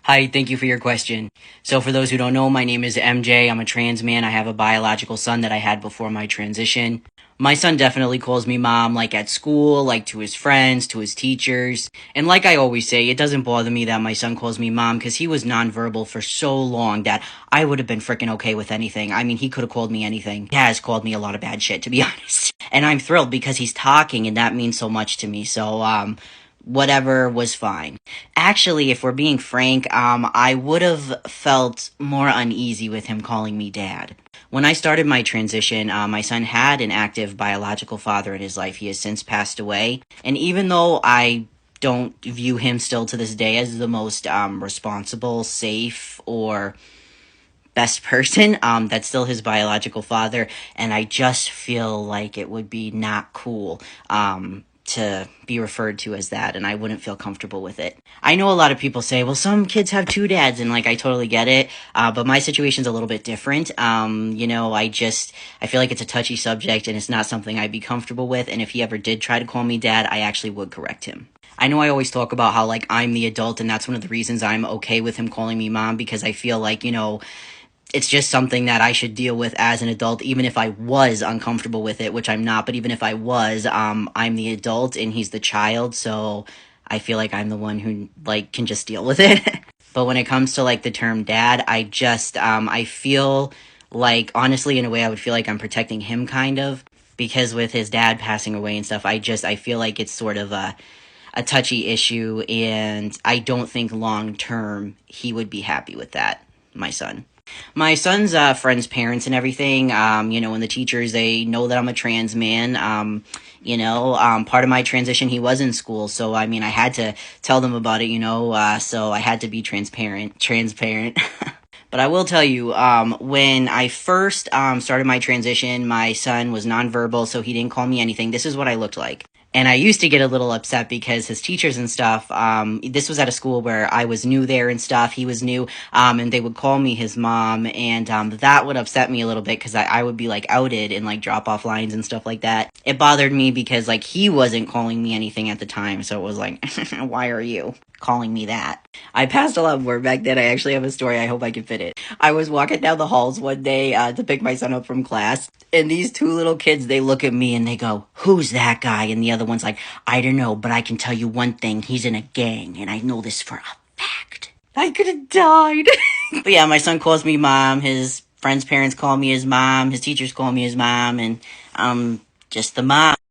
Hi, thank you for your question. So for those who don't know, my name is MJ. I'm a trans man. I have a biological son that I had before my transition. My son definitely calls me mom, like at school, like to his friends, to his teachers. And like I always say, it doesn't bother me that my son calls me mom because he was nonverbal for so long that I would have been freaking okay with anything. I mean, he could have called me anything. He has called me a lot of bad shit, to be honest. And I'm thrilled because he's talking and that means so much to me. So, whatever was fine. Actually, if we're being frank, I would have felt more uneasy with him calling me dad. When I started my transition, my son had an active biological father in his life. He has since passed away. And even though I don't view him still to this day as the most responsible, safe, or best person, that's still his biological father. And I just feel like it would be not cool. To be referred to as that, and I wouldn't feel comfortable with it. I know a lot of people say, well, some kids have two dads, and like, I totally get it, but my situation's a little bit different. I feel like it's a touchy subject, and it's not something I'd be comfortable with, and if he ever did try to call me dad, I actually would correct him. I know I always talk about how, like, I'm the adult, and that's one of the reasons I'm okay with him calling me mom, because I feel like, it's just something that I should deal with as an adult, even if I was uncomfortable with it, which I'm not, but even if I was, I'm the adult and he's the child, so I feel like I'm the one who, like, can just deal with it. But when it comes to, like, the term dad, I feel like, honestly, in a way, I would feel like I'm protecting him, kind of, because with his dad passing away and stuff, I feel like it's sort of a touchy issue, and I don't think long-term he would be happy with that, my son. My son's friends' parents and everything, and the teachers, they know that I'm a trans man. Part of my transition, he was in school, so I mean, I had to tell them about it, so I had to be transparent. But I will tell you, when I first started my transition, my son was nonverbal, so he didn't call me anything. This is what I looked like. And I used to get a little upset because his teachers and stuff, this was at a school where I was new there and stuff, he was new, and they would call me his mom, and that would upset me a little bit because I would be, like, outed in, like, drop-off lines and stuff like that. It bothered me because, like, he wasn't calling me anything at the time, so it was like, why are you calling me that? I passed a lot more back then. I actually have a story. I hope I can fit it. I was walking down the halls one day to pick my son up from class, and these two little kids, they look at me and they go, "Who's that guy?" And the other one's like, "I don't know, but I can tell you one thing. He's in a gang, and I know this for a fact." I could have died. But yeah, my son calls me mom. His friends' parents call me his mom. His teachers call me his mom, and just the mom.